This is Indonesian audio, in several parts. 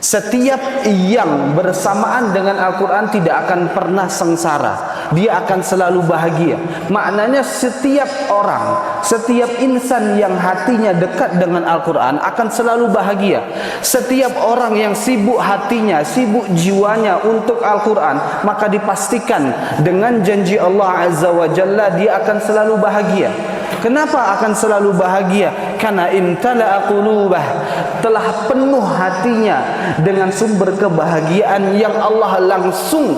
Setiap yang bersamaan dengan Al-Quran tidak akan pernah sengsara, dia akan selalu bahagia. Maknanya setiap orang, setiap insan yang hatinya dekat dengan Al-Quran akan selalu bahagia. Setiap orang yang sibuk hatinya, sibuk jiwanya untuk Al-Quran, maka dipastikan dengan janji Allah Azza wa Jalla dia akan selalu bahagia. Kenapa akan selalu bahagia? Karena imtala'a qulubah, telah penuh hatinya dengan sumber kebahagiaan yang Allah langsung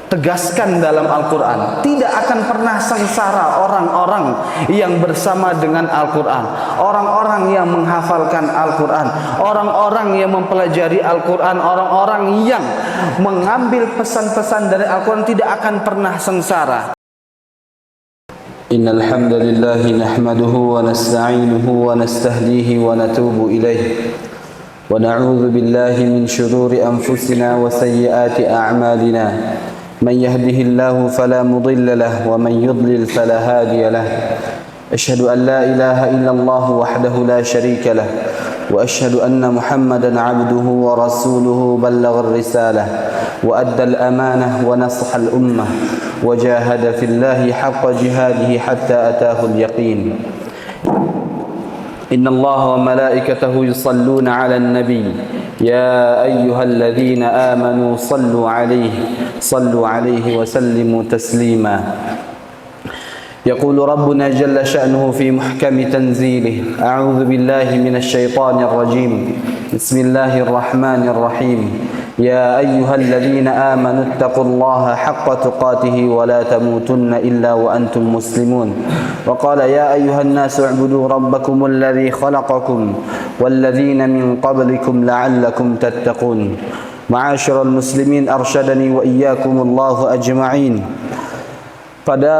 tegaskan dalam Al-Quran. Tidak akan pernah sengsara orang-orang yang bersama dengan Al-Quran, orang-orang yang menghafalkan Al-Quran, orang-orang yang mempelajari Al-Quran, orang-orang yang mengambil pesan-pesan dari Al-Quran tidak akan pernah sengsara. Innal hamdalillah nahmaduhu wa nasta'inuhu wa nastahdihi wa natubu ilayh wa na'udzu billahi min shururi anfusina wa sayyiati a'malina man yahdihillahu fala mudilla lahu wa man yudlil fala hadiya lahu asyhadu an la ilaha illallah wahdahu la syarika lahu wa asyhadu anna muhammadan 'abduhu wa rasuluhu ballaghar risalah wa addal amanah wa nasahal ummah وجاهد في الله حق جهاده حتى أتاه اليقين إن الله وملائكته يصلون على النبي يا أيها الذين آمنوا صلوا عليه وسلموا تسليما يقول ربنا جل شأنه في محكم تنزيله أعوذ بالله من الشيطان الرجيم بسم الله الرحمن الرحيم يا أيها الذين آمنوا اتقوا الله حق تقاته ولا تموتن إلا وأنتم مسلمون وقال يا أيها الناس اعبدوا ربكم الذي خلقكم والذين من قبلكم لعلكم تتقون معاشر المسلمين أرشدني وإياكم الله أجمعين. Pada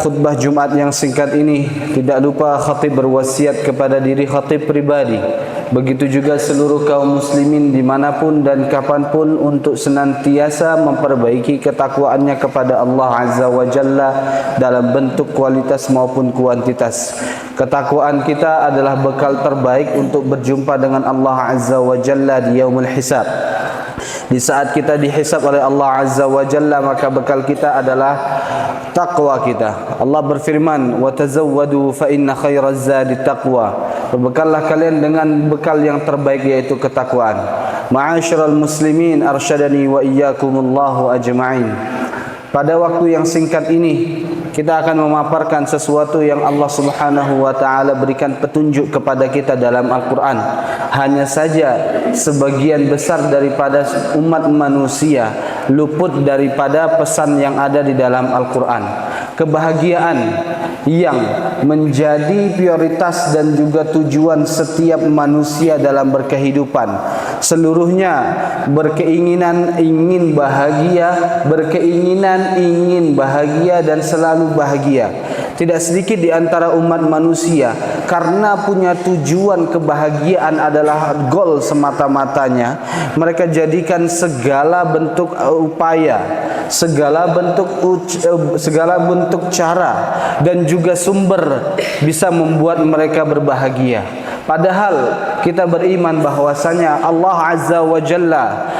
khutbah Jumat yang singkat ini, tidak lupa khatib berwasiat kepada diri khatib pribadi, begitu juga seluruh kaum muslimin dimanapun dan kapanpun untuk senantiasa memperbaiki ketakwaannya kepada Allah Azza wa Jalla dalam bentuk kualitas maupun kuantitas. Ketakwaan kita adalah bekal terbaik untuk berjumpa dengan Allah Azza wa Jalla di yaumul hisab. Di saat kita dihisab oleh Allah Azza wa Jalla, maka bekal kita adalah taqwa kita. Allah berfirman, "Wa tazawwadu fa inna khairaz zadi taqwa." Berbekallah kalian dengan bekal yang terbaik, yaitu ketakwaan. Ma'asyiral muslimin arsyadani wa iyyakumullahu ajma'in. Pada waktu yang singkat ini, kita akan memaparkan sesuatu yang Allah Subhanahu wa taala berikan petunjuk kepada kita dalam Al-Qur'an. Hanya saja sebagian besar daripada umat manusia luput daripada pesan yang ada di dalam Al-Qur'an. Kebahagiaan yang menjadi prioritas dan juga tujuan setiap manusia dalam berkehidupan. Seluruhnya berkeinginan ingin bahagia, berkeinginan ingin bahagia dan selalu bahagia. Tidak sedikit di antara umat manusia karena punya tujuan kebahagiaan adalah goal semata-matanya, mereka jadikan segala bentuk upaya, segala bentuk cara dan juga sumber bisa membuat mereka berbahagia. Padahal kita beriman bahwasanya Allah Azza wa Jalla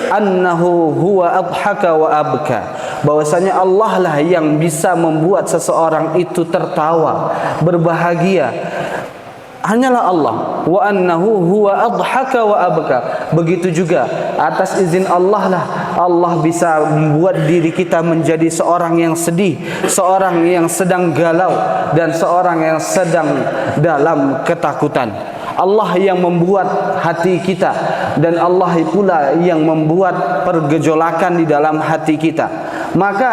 annahu huwa adhaka wa abka, bahwasanya Allah lah yang bisa membuat seseorang itu tertawa, berbahagia. Hanyalah Allah. Wa annahu huwa adhaka wa abka. Begitu juga atas izin Allah lah Allah bisa membuat diri kita menjadi seorang yang sedih, seorang yang sedang galau, dan seorang yang sedang dalam ketakutan. Allah yang membuat hati kita, dan Allah pula yang membuat pergejolakan di dalam hati kita. Maka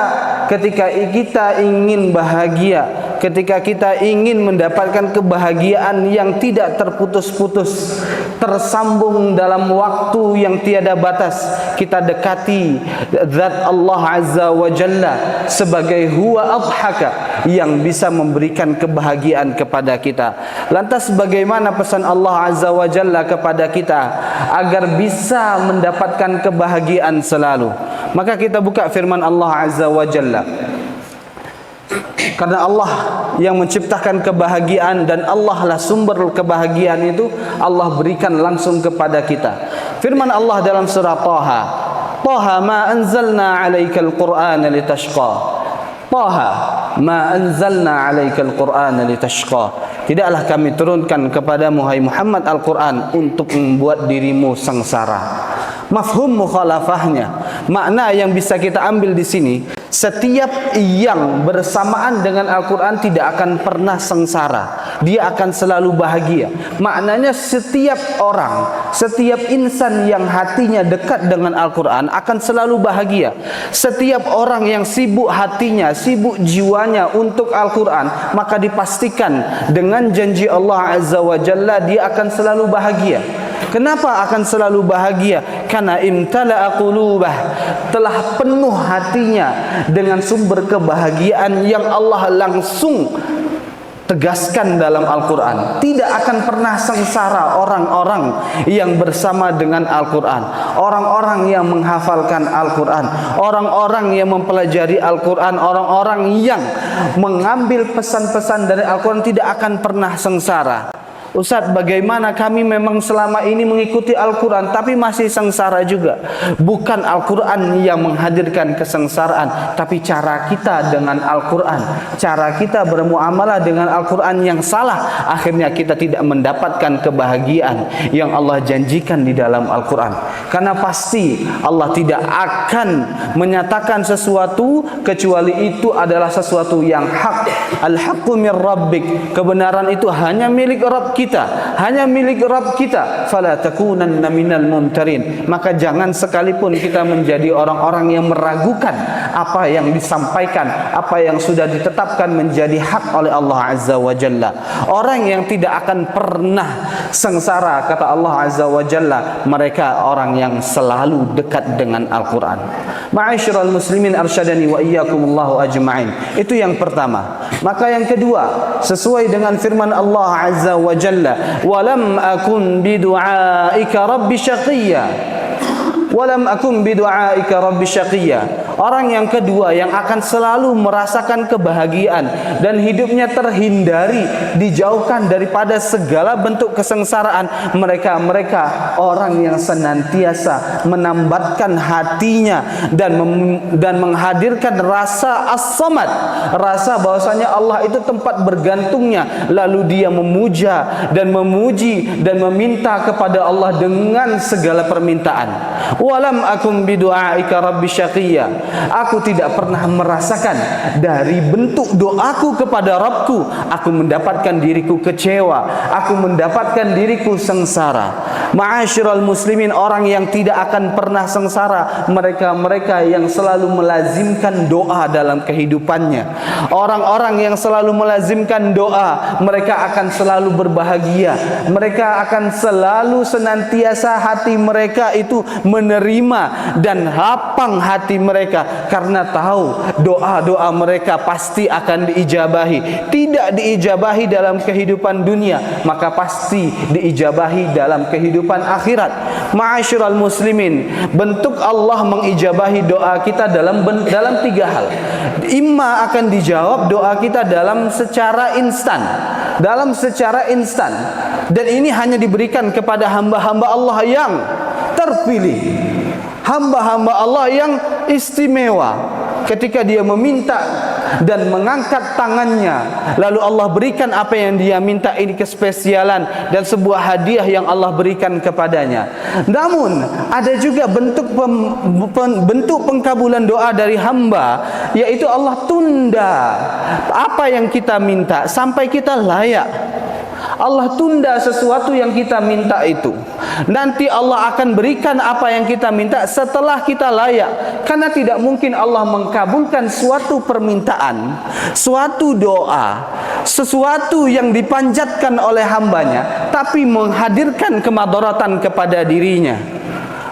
ketika kita ingin bahagia, ketika kita ingin mendapatkan kebahagiaan yang tidak terputus-putus, tersambung dalam waktu yang tiada batas, kita dekati zat Allah Azza wa Jalla sebagai huwa adhaka, yang bisa memberikan kebahagiaan kepada kita. Lantas bagaimana pesan Allah Azza wa Jalla kepada kita agar bisa mendapatkan kebahagiaan selalu? Maka kita buka firman Allah Azza wa Jalla. Karena Allah yang menciptakan kebahagiaan dan Allah lah sumber kebahagiaan itu, Allah berikan langsung kepada kita. Firman Allah dalam surah Taha, Taha ma anzalna 'alaikal Qur'ana litashqa. Taha ma anzalna 'alaikal Qur'ana litashqa. Tidaklah kami turunkan kepadamu hai Muhammad Al-Quran untuk membuat dirimu sengsara. Mafhum mukhalafahnya, makna yang bisa kita ambil di sini, setiap yang bersamaan dengan Al-Quran tidak akan pernah sengsara, dia akan selalu bahagia. Maknanya setiap orang, setiap insan yang hatinya dekat dengan Al-Quran akan selalu bahagia. Setiap orang yang sibuk hatinya, sibuk jiwanya untuk Al-Quran, maka dipastikan dengan janji Allah Azza wa Jalla dia akan selalu bahagia. Kenapa akan selalu bahagia? Karena imtala'a qulubah, telah penuh hatinya dengan sumber kebahagiaan yang Allah langsung tegaskan dalam Al-Quran. Tidak akan pernah sengsara orang-orang yang bersama dengan Al-Quran, orang-orang yang menghafalkan Al-Quran, orang-orang yang mempelajari Al-Quran, orang-orang yang mengambil pesan-pesan dari Al-Quran tidak akan pernah sengsara. Ustaz, bagaimana kami memang selama ini mengikuti Al-Quran tapi masih sengsara juga? Bukan Al-Quran yang menghadirkan kesengsaraan, tapi cara kita dengan Al-Quran, cara kita bermuamalah dengan Al-Quran yang salah, akhirnya kita tidak mendapatkan kebahagiaan yang Allah janjikan di dalam Al-Quran. Karena pasti Allah tidak akan menyatakan sesuatu kecuali itu adalah sesuatu yang hak. Al-haqqu mir rabbik, kebenaran itu hanya milik Rabb kita, hanya milik Rabb kita. Fala takunanna minal mumtarin, maka jangan sekalipun kita menjadi orang-orang yang meragukan apa yang disampaikan, apa yang sudah ditetapkan menjadi hak oleh Allah Azza wa Jalla. Orang yang tidak akan pernah sengsara, kata Allah Azza wa Jalla, mereka orang yang selalu dekat dengan Al-Quran. Ma'asyiral muslimin arsyadani wa iyyakumullahu ajma'in. Itu yang pertama. Maka yang kedua, sesuai dengan firman Allah Azza wa Jalla, walam akun bidu'aika rabbi syaqiyya. Walam akun bidu'aika rabbi syaqiyya. Orang yang kedua yang akan selalu merasakan kebahagiaan dan hidupnya terhindari, dijauhkan daripada segala bentuk kesengsaraan, mereka orang yang senantiasa menambatkan hatinya dan menghadirkan rasa as-samad, rasa bahwasanya Allah itu tempat bergantungnya, lalu dia memuja dan memuji dan meminta kepada Allah dengan segala permintaan. Walam akum bidu'aika rabbi syaqiyya. Aku tidak pernah merasakan dari bentuk doaku kepada Rabbku, aku mendapatkan diriku kecewa, aku mendapatkan diriku sengsara. Ma'asyiral muslimin, orang yang tidak akan pernah sengsara, mereka yang selalu melazimkan doa dalam kehidupannya. Orang-orang yang selalu melazimkan doa, mereka akan selalu berbahagia. Mereka akan selalu senantiasa hati mereka itu menerima dan lapang hati mereka, karena tahu doa-doa mereka pasti akan diijabahi. Tidak diijabahi dalam kehidupan dunia, maka pasti diijabahi dalam kehidupan akhirat. Ma'asyiral muslimin, bentuk Allah mengijabahi doa kita dalam tiga hal. Imma akan dijawab doa kita dalam secara instan, dan ini hanya diberikan kepada hamba-hamba Allah yang terpilih, hamba-hamba Allah yang istimewa. Ketika dia meminta dan mengangkat tangannya, lalu Allah berikan apa yang dia minta, ini kespesialan dan sebuah hadiah yang Allah berikan kepadanya. Namun ada juga bentuk pengkabulan doa dari hamba, yaitu Allah tunda apa yang kita minta sampai kita layak. Allah tunda sesuatu yang kita minta itu. Nanti Allah akan berikan apa yang kita minta setelah kita layak. Karena tidak mungkin Allah mengkabulkan suatu permintaan, suatu doa, sesuatu yang dipanjatkan oleh hambanya, tapi menghadirkan kemadaratan kepada dirinya.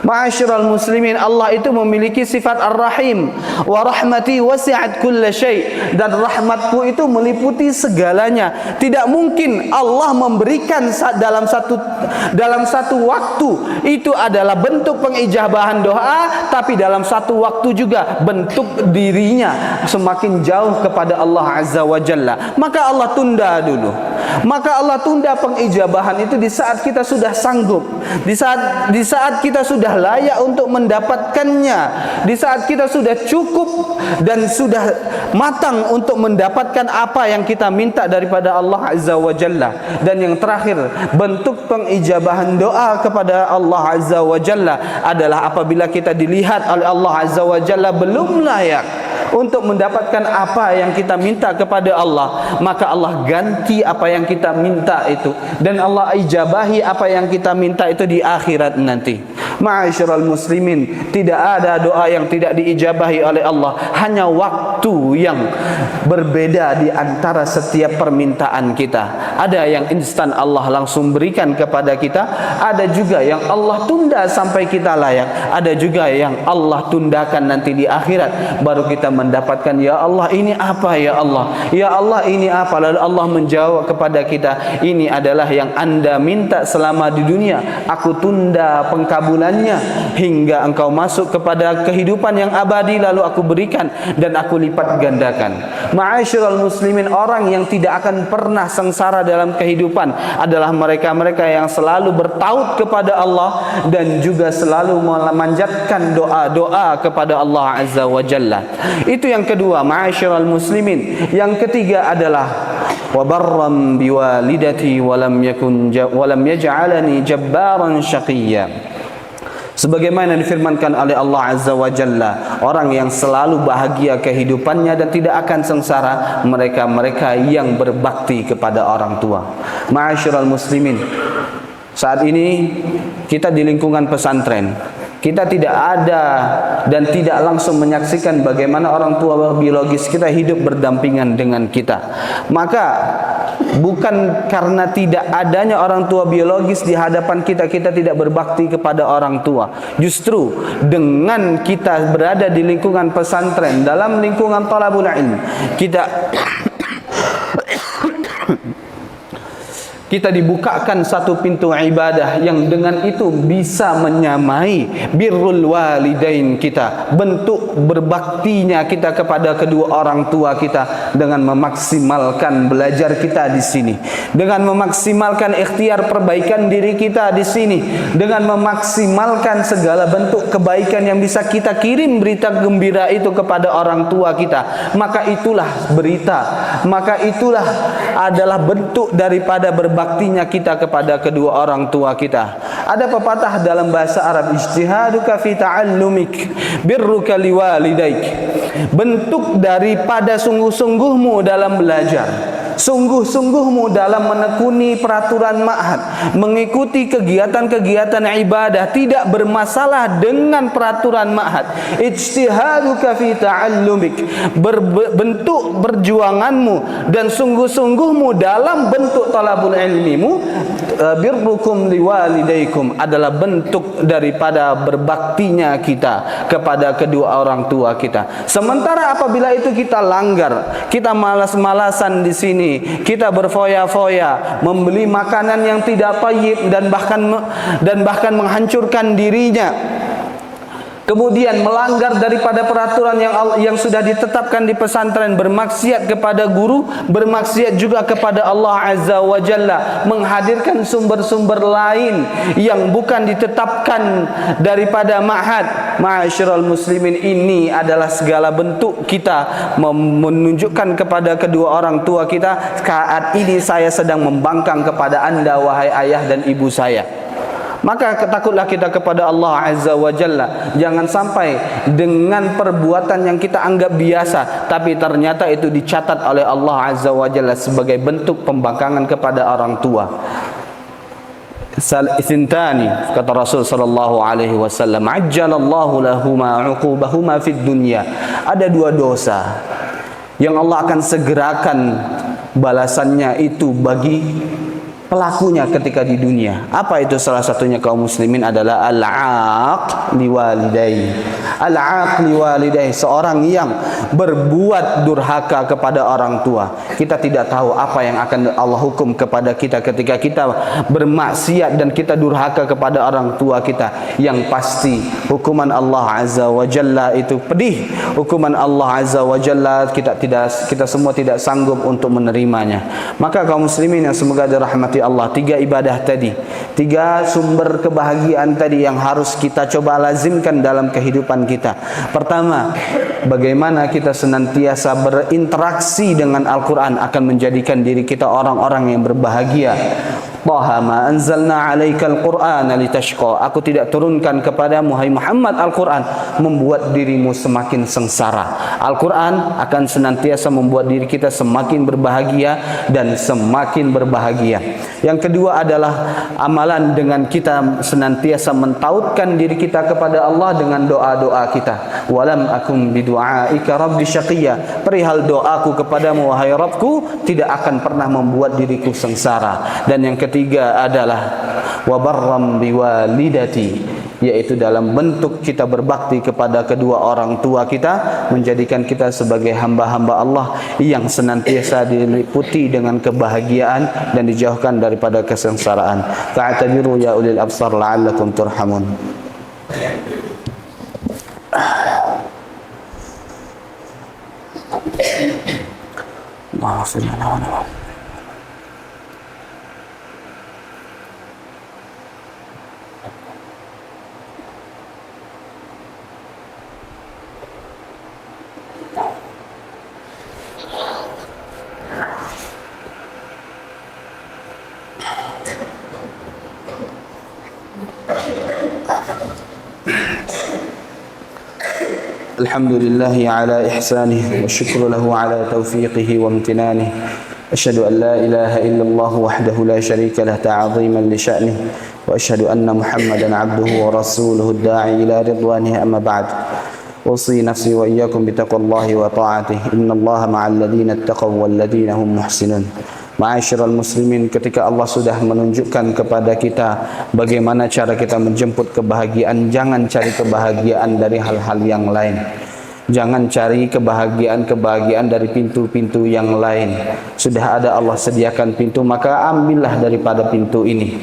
Ma'asyiral muslimin, Allah itu memiliki sifat Ar-Rahim. Wa rahmati wasi'at kulla syai', dan rahmatku itu meliputi segalanya. Tidak mungkin Allah memberikan dalam satu waktu itu adalah bentuk pengijabahan doa, tapi dalam satu waktu juga bentuk dirinya semakin jauh kepada Allah Azza wa Jalla. Maka Allah tunda dulu. Maka Allah tunda pengijabahan itu di saat kita sudah sanggup, di saat kita sudah layak untuk mendapatkannya, di saat kita sudah cukup dan sudah matang untuk mendapatkan apa yang kita minta daripada Allah Azza wa Jalla. Dan yang terakhir, bentuk pengijabahan doa kepada Allah Azza wa Jalla adalah apabila kita dilihat oleh Allah Azza wa Jalla belum layak untuk mendapatkan apa yang kita minta kepada Allah, maka Allah ganti apa yang kita minta itu, dan Allah ijabahi apa yang kita minta itu di akhirat nanti. Ma'asyiral muslimin, tidak ada doa yang tidak diijabahi oleh Allah, hanya waktu yang berbeda di antara setiap permintaan kita. Ada yang instan Allah langsung berikan kepada kita, ada juga yang Allah tunda sampai kita layak, ada juga yang Allah tundakan nanti di akhirat baru kita mendapatkan. Ya Allah, ini apa ya Allah? Ya Allah, ini apa? Lalu Allah menjawab kepada kita, ini adalah yang Anda minta selama di dunia. Aku tunda pengkabulannya hingga engkau masuk kepada kehidupan yang abadi, lalu aku berikan dan aku lipat gandakan. Ma'asyiral muslimin, orang yang tidak akan pernah sengsara dalam kehidupan adalah mereka-mereka yang selalu bertaut kepada Allah dan juga selalu memanjatkan doa-doa kepada Allah Azza wa Jalla. Itu yang kedua, ma'asyiral muslimin. Yang ketiga adalah wa barram biwalidati wa lam yaj'alani jabbaran syaqiyya. Sebagaimana difirmankan oleh Allah Azza wa Jalla, orang yang selalu bahagia kehidupannya dan tidak akan sengsara, mereka-mereka yang berbakti kepada orang tua. Ma'asyiral muslimin, saat ini kita di lingkungan pesantren, kita tidak ada dan tidak langsung menyaksikan bagaimana orang tua biologis kita hidup berdampingan dengan kita. Maka bukan karena tidak adanya orang tua biologis di hadapan kita, kita tidak berbakti kepada orang tua. Justru dengan kita berada di lingkungan pesantren, dalam lingkungan talabul ilm, kita dibukakan satu pintu ibadah yang dengan itu bisa menyamai birrul walidain kita, bentuk berbaktinya kita kepada kedua orang tua kita, dengan memaksimalkan belajar kita di sini, dengan memaksimalkan ikhtiar perbaikan diri kita di sini, dengan memaksimalkan segala bentuk kebaikan yang bisa kita kirim berita gembira itu kepada orang tua kita. Maka itulah berita, maka itulah adalah bentuk daripada berbaktinya kita kepada kedua orang tua kita. Ada pepatah dalam bahasa Arab, ijtihaduka fi ta'allumik birruka liwalidaik. Bentuk daripada sungguh-sungguhmu dalam belajar, sungguh-sungguhmu dalam menekuni peraturan ma'had, mengikuti kegiatan-kegiatan ibadah, tidak bermasalah dengan peraturan ma'had. Ijtihaduka fi ta'allumik, bentuk perjuanganmu dan sungguh-sungguhmu dalam bentuk talabul ilmimu, birrukum liwalidaykum, adalah bentuk daripada berbaktinya kita kepada kedua orang tua kita. Sementara apabila itu kita langgar, kita malas-malasan di sini, kita berfoya-foya membeli makanan yang tidak thayyib dan bahkan menghancurkan dirinya, kemudian melanggar daripada peraturan yang sudah ditetapkan di pesantren, bermaksiat kepada guru, bermaksiat juga kepada Allah Azza wa Jalla, menghadirkan sumber-sumber lain yang bukan ditetapkan daripada ma'had. Ma'asyiral muslimin, ini adalah segala bentuk kita menunjukkan kepada kedua orang tua kita, saat ini saya sedang membangkang kepada anda wahai ayah dan ibu saya. Maka takutlah kita kepada Allah Azza wa Jalla. Jangan sampai dengan perbuatan yang kita anggap biasa, tapi ternyata itu dicatat oleh Allah Azza wa Jalla sebagai bentuk pembangkangan kepada orang tua. Sintani, kata Rasul sallallahu alaihi wasallam, ajjalallahu lahuma uqubahuma fid dunya. Ada dua dosa yang Allah akan segerakan balasannya itu bagi pelakunya ketika di dunia. Apa itu? Salah satunya kaum muslimin adalah al-'aq liwalidayhi. Al-'aq liwalidayhi, seorang yang berbuat durhaka kepada orang tua. Kita tidak tahu apa yang akan Allah hukum kepada kita ketika kita bermaksiat dan kita durhaka kepada orang tua kita. Yang pasti hukuman Allah Azza wa Jalla itu pedih. Hukuman Allah Azza wa Jalla kita semua tidak sanggup untuk menerimanya. Maka kaum muslimin yang semoga dirahmati Allah, 3 ibadah tadi, 3 sumber kebahagiaan tadi yang harus kita coba lazimkan dalam kehidupan kita. Pertama, bagaimana kita senantiasa berinteraksi dengan Al-Quran akan menjadikan diri kita orang-orang yang berbahagia. Taha ma anzalna 'alaikal Qur'ana litashqa. Aku tidak turunkan kepadamu hai Muhammad Al-Quran membuat dirimu semakin sengsara. Al-Quran akan senantiasa membuat diri kita semakin berbahagia dan semakin berbahagia. Yang kedua adalah amalan dengan kita senantiasa mentautkan diri kita kepada Allah dengan doa-doa kita. Walam akum bidu'aika rabbi syaqiyya. Perihal doaku kepadamu wahai Rabbku tidak akan pernah membuat diriku sengsara. Dan yang ketiga adalah wabarram biwalidati, yaitu dalam bentuk kita berbakti kepada kedua orang tua kita, menjadikan kita sebagai hamba-hamba Allah yang senantiasa diliputi dengan kebahagiaan dan dijauhkan daripada kesengsaraan. Fa'tabiru ya ulil absar la'allakum turhamun. Alhamdulillah ala ihsanih wa syukru lahu ala taufiqihi wa amtinanih. Asyhadu an la ilaha illallah wahdahu la syarika lah ta'ziman li sya'nih wa asyhadu anna Muhammadan 'abduhu wa rasuluhu ad-da'i ila ridwanihi amma ba'd. Usi nafsi wa iyyakum bi taqwallahi wa ta'atihi. Innallaha ma'al ladzina ittaqaw wal ladzina hum muhsinun. Ma'asyiral muslimin, ketika Allah sudah menunjukkan kepada kita bagaimana cara kita menjemput kebahagiaan, jangan cari kebahagiaan dari hal-hal yang lain. Jangan cari kebahagiaan dari pintu-pintu yang lain. Sudah ada Allah sediakan pintu, maka ambillah daripada pintu ini.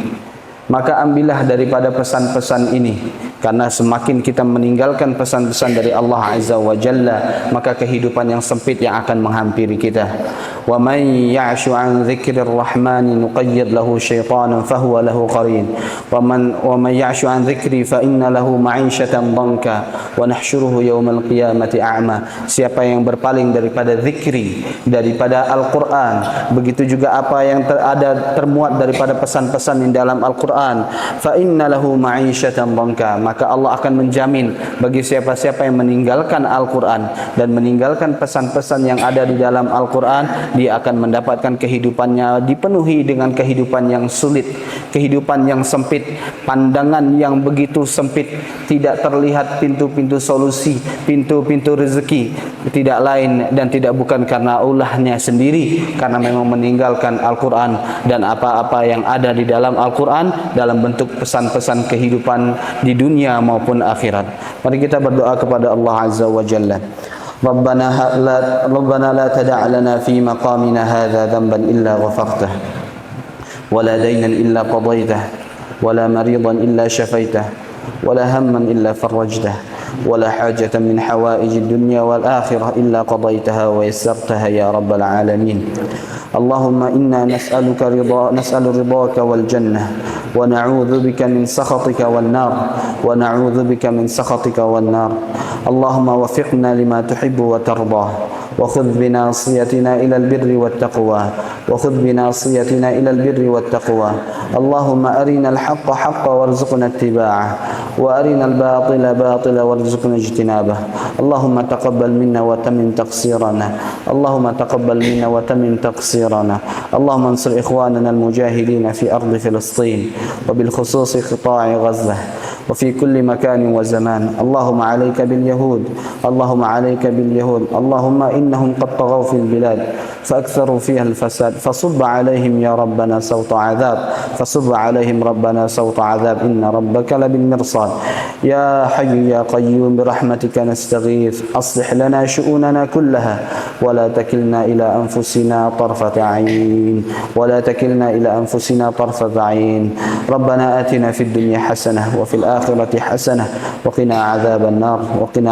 Maka ambillah daripada pesan-pesan ini. Karena semakin kita meninggalkan pesan-pesan dari Allah Azza wa Jalla, maka kehidupan yang sempit yang akan menghampiri kita. Wa man ya'shu 'an dzikrir rahmani nuqayyid lahu syaitanan fahuwa lahu qarin. Wa man ya'shu 'an dzikri fa inna lahu ma'isyatan dhanka wa nahsyuruhu yaumal qiyamati a'ma. Siapa yang berpaling daripada zikri, daripada Al-Qur'an, begitu juga apa yang termuat daripada pesan-pesan di dalam Al-Qur'an, fa inna lahu ma'isyatan dhanka, maka Allah akan menjamin bagi siapa-siapa yang meninggalkan Al-Quran dan meninggalkan pesan-pesan yang ada di dalam Al-Quran, dia akan mendapatkan kehidupannya dipenuhi dengan kehidupan yang sulit, kehidupan yang sempit, pandangan yang begitu sempit, tidak terlihat pintu-pintu solusi, pintu-pintu rezeki, tidak lain dan tidak bukan karena ulahnya sendiri, karena memang meninggalkan Al-Quran dan apa-apa yang ada di dalam Al-Quran dalam bentuk pesan-pesan kehidupan di dunia maupun akhirat. Mari kita berdoa kepada Allah Azza wa Jalla. Rabbana la tada' lana fi maqamina hadha dhanban illa ghafartah wa la daynan illa qadaytah wa la maridan illa shafaitah wa la hamman illa farajtah wa la hajatan min hawaij ad-dunya wal akhirah illa qadaytaha wa yassartaha ya rabbal alamin. Allahumma inna nas'aluka ridhaka wal jannah wa na'udzu bika min sakhatika wan nar wa na'udzu bika min sakhatika wan nar. Allahumma waffiqna lima tuhibbu wa tardah wa khudh bi nasiyatina ila al-birri wat taqwa wa khudh bi nasiyatina ila al-birri wat taqwa. Allahumma arina al-haqqa haqqan warzuqna ittiba'ah wa arina al-batila batila warzuqna ijtinabah. Allahumma taqabbal minna wa tammim taqsirana. Allahumma taqabbal minna wa tammim taqsirana. Allahumma ansur ikhwanana al-mujahidin fi ardi Filistin وبالخصوص قطاع غزة وفي كل مكان وزمان. اللهم عليك باليهود، اللهم عليك باليهود، اللهم إنهم قد طغوا في البلاد فأكثروا فيها الفساد فصب عليهم يا ربنا صوت عذاب فصب عليهم ربنا صوت عذاب إن ربك لبالمرصاد يا حي يا قيوم برحمتك نستغيث أصلح لنا شؤوننا كلها ولا تكلنا إلى أنفسنا طرفة عين ربنا آتنا في الدنيا حسنة وفي الآخرة حسنة وقنا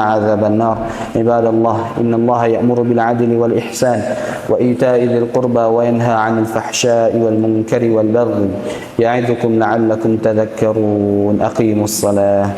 عذاب النار عباد الله إن الله يأمر بالعدل والإحسان وإيتاء ذي القربى وينهى عن الفحشاء والمنكر والبغي يعظكم لعلكم تذكرون أقيموا الصلاة